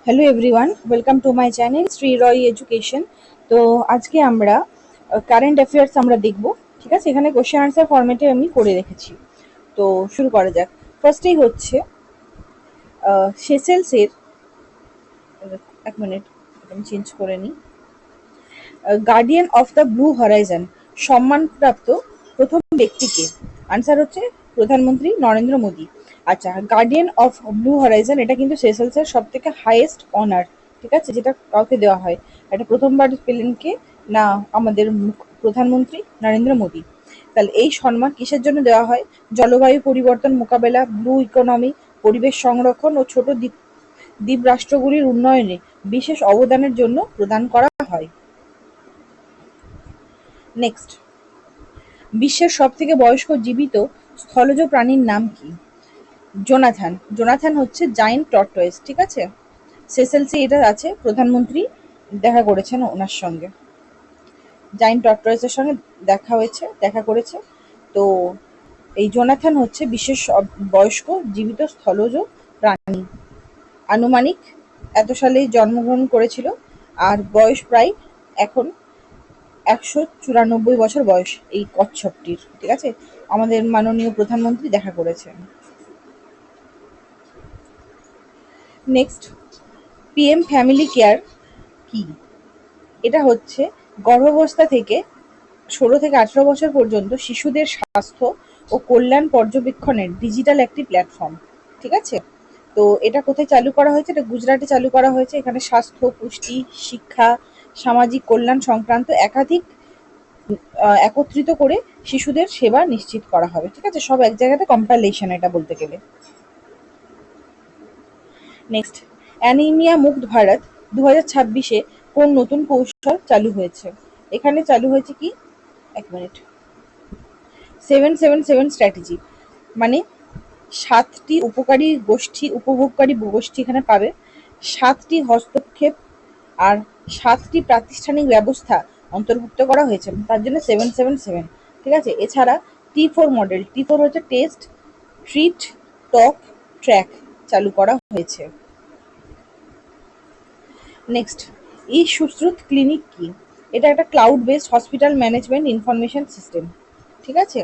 Hello everyone, welcome to my channel Shri Roy education. তো আজকে আমরা কারেন্ট অ্যাফেয়ার্স আমরা দেখব। ঠিক আছে, এখানে কোশ্চেন আনসার ফরম্যাটে আমি করে রেখেছি। তো শুরু করা যাক। ফার্স্টেই হচ্ছে সেসেলসের, এক মিনিট আমি চেঞ্জ করে নিই, Guardian of the Blue Horizon সম্মানপ্রাপ্ত প্রথম ব্যক্তিকে। আনসার হচ্ছে প্রধানমন্ত্রী নরেন্দ্র মোদী। আচ্ছা, গার্ডিয়ান অফ ব্লু হরাইজন এটা কিন্তু সেসেলসের সব থেকে হাইয়েস্ট অনার, ঠিক আছে, যেটা কাউকে দেওয়া হয়। এটা প্রথমবার পেলেন কে? না, আমাদের প্রধানমন্ত্রী নরেন্দ্র মোদী। তাহলে এই সম্মান কিসের জন্য দেওয়া হয়? জলবায়ু পরিবর্তন মোকাবেলা, ব্লু ইকোনমি, পরিবেশ সংরক্ষণ ও ছোট দ্বীপ দ্বীপ রাষ্ট্রগুলির উন্নয়নে বিশেষ অবদানের জন্য প্রদান করা হয়। নেক্সট, বিশ্বের সবথেকে বয়স্ক জীবিত স্থলজ প্রাণীর নাম কি? জোনাথন। জোনাথন হচ্ছে জায়েন্ট টর্টয়েস, ঠিক আছে। সেসেলসে এটা আছে, প্রধানমন্ত্রী দেখা করেছেন ওনার সঙ্গে, জায়েন্ট টর্টয়েসের সঙ্গে দেখা করেছে। তো এই জোনাথন হচ্ছে বিশ্বের বয়স্ক জীবিত স্থলজ প্রাণী। আনুমানিক এত সালে জন্মগ্রহণ করেছিল, আর বয়স প্রায় এখন 194 বছর বয়স এই কচ্ছপটির, ঠিক আছে। আমাদের মাননীয় প্রধানমন্ত্রী দেখা করেছেন। নেক্সট, পিএম ফ্যামিলি কেয়ার কি? এটা হচ্ছে গর্ভাবস্থা থেকে 16 থেকে 18 বছর পর্যন্ত শিশুদের স্বাস্থ্য ও কল্যাণ পর্যবেক্ষণের ডিজিটাল একটি প্ল্যাটফর্ম, ঠিক আছে। তো এটা কোথায় চালু করা হয়েছে? এটা গুজরাটে চালু করা হয়েছে। এখানে স্বাস্থ্য, পুষ্টি, শিক্ষা, সামাজিক কল্যাণ সংক্রান্ত একাধিক একত্রিত করে শিশুদের সেবা নিশ্চিত করা হবে, ঠিক আছে। সব এক জায়গাতে কম্পাইলেশন এটা বলতে গেলে। নেক্সট, অ্যানিমিয়া মুক্ত ভারত 2026-এ কোন নতুন কৌশল চালু হয়েছে? এখানে চালু হয়েছে কি, এক মিনিট, 777 স্ট্র্যাটেজি, মানে 7টি উপভোগকারী গোষ্ঠী এখানে পাবে, 7টি হস্তক্ষেপ আর 7টি প্রাতিষ্ঠানিক ব্যবস্থা অন্তর্ভুক্ত করা হয়েছে, তার জন্য 777, ঠিক আছে। এছাড়া T4 মডেল, T4 হচ্ছে টেস্ট, ট্রিট, টক, ট্র্যাক চালু করা হয়েছে। নেক্সট, ই সুশ্রুত ক্লিনিক কি? এটা একটা cloud based hospital management information system, ঠিক আছে।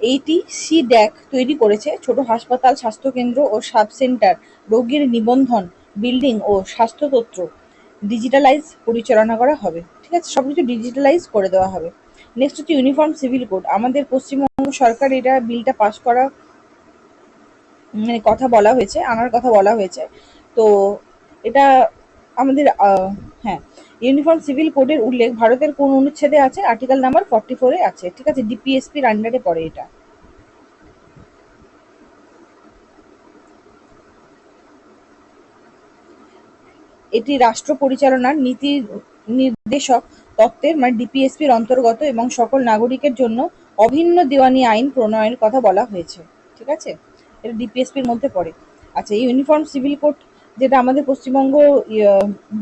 এইটি সি-ড্যাক তৈরি করেছে ছোট হাসপাতাল, স্বাস্থ্যকেন্দ্র ও সাব সেন্টার রোগীর নিবন্ধন, বিল্ডিং ও স্বাস্থ্য তথ্য ডিজিটালাইজ পরিচালনা করা হবে, ঠিক আছে। সবকিছু ডিজিটালাইজ করে দেওয়া হবে। নেক্সট হচ্ছে ইউনিফর্ম সিভিল কোড। আমাদের পশ্চিমবঙ্গ সরকার এটা বিলটা পাস করা, মানে আনার কথা বলা হয়েছে। তো এটা আমাদের হ্যাঁ, ইউনিফর্ম সিভিল কোডের উল্লেখ ভারতের কোন অনুচ্ছেদে আছে? আর্টিকেল নাম্বার 44-এ আছে, ঠিক আছে। ডিপিএসপির আন্ডারে পড়ে এটা। এটি রাষ্ট্র পরিচালনার নীতি নির্দেশক তত্ত্বের, মানে ডিপিএসপির অন্তর্গত এবং সকল নাগরিকের জন্য অভিন্ন দেওয়ানি আইন প্রণয়নের কথা বলা হয়েছে, ঠিক আছে। এটা ডিপিএসপির মধ্যে পড়ে। আচ্ছা, ইউনিফর্ম সিভিল কোড যেটা আমাদের পশ্চিমবঙ্গ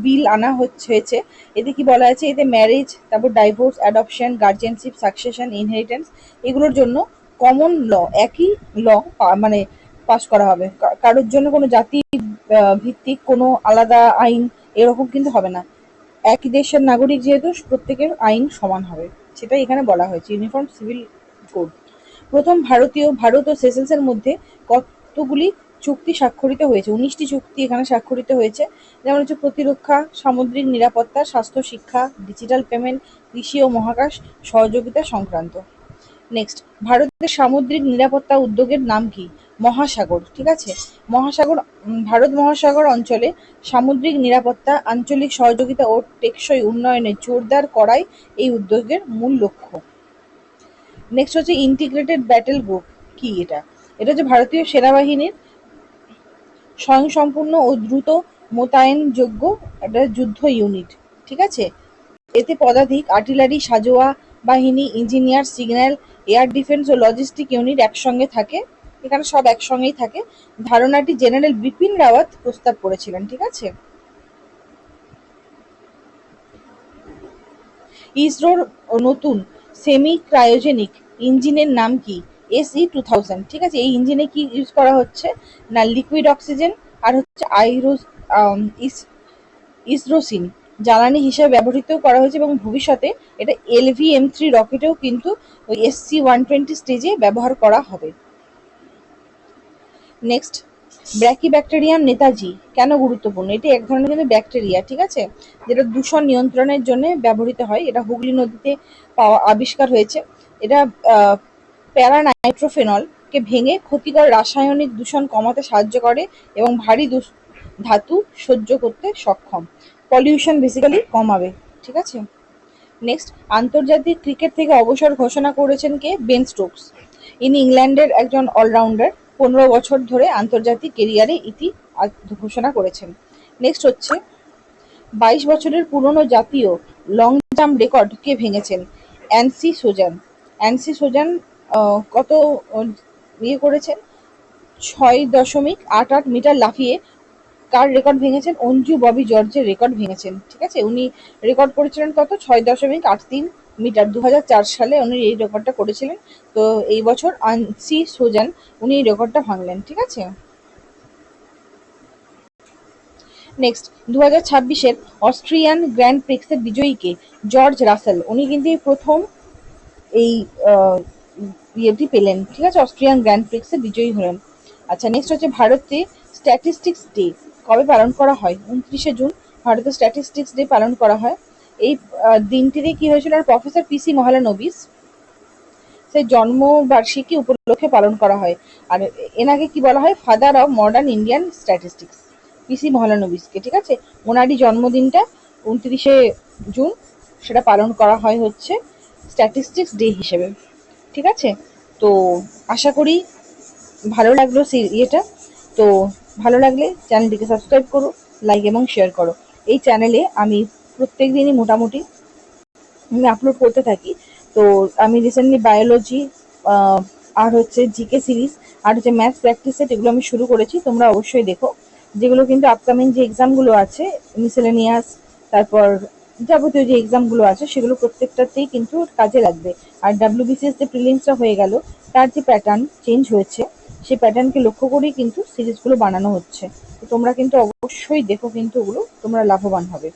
বিল আনা হয়েছে, এতে কি বলা আছে? এতে ম্যারেজ, তারপর divorce, adoption, guardianship, succession, inheritance, এগুলোর জন্য কমন ল, একই ল মানে পাস করা হবে। কারোর জন্য কোনো জাতি ভিত্তিক কোনো আলাদা আইন এরকম কিন্তু হবে না। একই দেশের নাগরিক যেহেতু, প্রত্যেকের আইন সমান হবে, সেটাই এখানে বলা হয়েছে ইউনিফর্ম সিভিল কোড। প্রথম ভারত ও সেসেলসের মধ্যে কতগুলি চুক্তি স্বাক্ষরিত হয়েছে? 19টি চুক্তি এখানে স্বাক্ষরিত হয়েছে। যেমন হচ্ছে প্রতিরক্ষা, সামুদ্রিক নিরাপত্তা, স্বাস্থ্য, শিক্ষা, ডিজিটাল পেমেন্ট, কৃষি ও মহাকাশ সহযোগিতা সংক্রান্ত। নেক্সট, ভারতের সামুদ্রিক নিরাপত্তা উদ্যোগের নাম কি? মহাসাগর, ঠিক আছে। ভারত মহাসাগর অঞ্চলে সামুদ্রিক নিরাপত্তা, আঞ্চলিক সহযোগিতা ও টেকসই উন্নয়নে জোরদার করাই এই উদ্যোগের মূল লক্ষ্য। নেক্সট হচ্ছে ইন্টিগ্রেটেড ব্যাটেল গ্রুপ কি? এটা এটা হচ্ছে ভারতীয় সেনাবাহিনীর স্বয়ংসম্পূর্ণ ও দ্রুত মোতায়েনযোগ্য একটা যুদ্ধ ইউনিট, ঠিক আছে। এতে পদাতিক, আর্টিলারি, সাঁজোয়া বাহিনী, ইঞ্জিনিয়ার, সিগন্যাল, এয়ার ডিফেন্স ও লজিস্টিক ইউনিট একসঙ্গে থাকে। এখানে সব একসঙ্গেই থাকে। ধারণাটি জেনারেল বিপিন রাওয়াত প্রস্তাব করেছিলেন, ঠিক আছে। ইসরোর নতুন সেমি ক্রায়োজেনিক ইঞ্জিনের নাম কি? SE-2000, ঠিক আছে। এই ইঞ্জিনে কি ইউজ করা হচ্ছে? না লিকুইড অক্সিজেন আর হচ্ছে ইসরোসিন জ্বালানি হিসেবে ব্যবহৃত করা হয়েছে এবং ভবিষ্যতে এটা LV-M3 রকেটেও কিন্তু ওই SC-120 স্টেজে ব্যবহার করা হবে। নেক্সট, ব্র্যাকিব্যাকটেরিয়াম নেতাজি কেন গুরুত্বপূর্ণ? এটি এক ধরনের কিন্তু ব্যাকটেরিয়া, ঠিক আছে, যেটা দূষণ নিয়ন্ত্রণের জন্য ব্যবহৃত হয়। এটা হুগলি নদীতে আবিষ্কার হয়েছে। এটা প্যারানাইট্রোফেনল কে ভেঙে ক্ষতিকর রাসায়নিক দূষণ কমাতে সাহায্য করে এবং ভারী ধাতু সহ্য করতে সক্ষম। পলিউশন বেসিক্যালি কমাবে, ঠিক আছে। নেক্সট, আন্তর্জাতিক ক্রিকেট থেকে অবসর ঘোষণা করেছেন কে? Ben Stokes. ইনি ইংল্যান্ডের একজন অলরাউন্ডার। 15 বছর ধরে আন্তর্জাতিক কেরিয়ারে ইতি ঘোষণা করেছেন। নেক্সট হচ্ছে 22 বছরের পুরনো জাতীয় লং জাম্প রেকর্ড কে ভেঙেছেন? অ্যান্সি সোজান। অ্যান্সি সোজান কত ইয়ে করেছেন? 6.88 মিটার লাফিয়ে কার রেকর্ড ভেঙেছেন? অঞ্জু ববি জর্জের রেকর্ড ভেঙেছেন, ঠিক আছে। উনি রেকর্ড করেছিলেন কত? 6.83 মিটার। 2004 সালে উনি এই রেকর্ডটা করেছিলেন। তো এই বছর আনসি সোজান উনি এই রেকর্ডটা ভাঙলেন, ঠিক আছে। নেক্সট, 2026-এর অস্ট্রিয়ান গ্র্যান্ড প্রিক্সের বিজয়ীকে? George Russell. উনি কিন্তু এই প্রথম এই ইয়েটি পেলেন, ঠিক আছে, অস্ট্রিয়ান গ্র্যান্ড প্রিক্সে বিজয়ী হলেন। আচ্ছা, নেক্সট হচ্ছে ভারতে স্ট্যাটিস্টিক্স ডে কবে পালন করা হয়? 29শে জুন ভারতে স্ট্যাটিস্টিক্স ডে পালন করা হয়। এই দিনটিতে কি হয়েছিল? প্রফেসর PC মহলানবিস সেই জন্মবার্ষিকী উপলক্ষে পালন করা হয়। আর এনাকে কি বলা হয়? Father of modern Indian statistics, PC মহলানবিসকে, ঠিক আছে। ওনারই জন্মদিনটা 29শে জুন, সেটা পালন করা হয় হচ্ছে স্ট্যাটিস্টিক্স ডে হিসেবে, ঠিক আছে। তো আশা করি ভালো লাগলো ইয়েটা। তো ভালো লাগলে চ্যানেলটিকে সাবস্ক্রাইব করো, লাইক এবং শেয়ার করো। এই চ্যানেলে আমি প্রত্যেক দিনই মোটামুটি আমি আপলোড করতে থাকি। তো আমি রিসেন্টলি বায়োলজি আর হচ্ছে জিকে সিরিজ আর হচ্ছে ম্যাথস প্র্যাকটিস সেট এগুলো আমি শুরু করেছি, তোমরা অবশ্যই দেখো। যেগুলো কিন্তু আপকামিং যে এক্সামগুলো আছে, মিসেলেনিয়াস, তারপর যাবতীয় যে এক্সামগুলো আছে, সেগুলো প্রত্যেকটাতেই কিন্তু কাজে লাগবে। আর WBCS যে প্রিলিমসটা হয়ে গেল, তার যে প্যাটার্ন চেঞ্জ হয়েছে, সেই প্যাটার্নকে লক্ষ্য করেই কিন্তু সিরিজগুলো বানানো হচ্ছে। তো তোমরা কিন্তু অবশ্যই দেখো, কিন্তু ওগুলো তোমরা লাভবান হবে।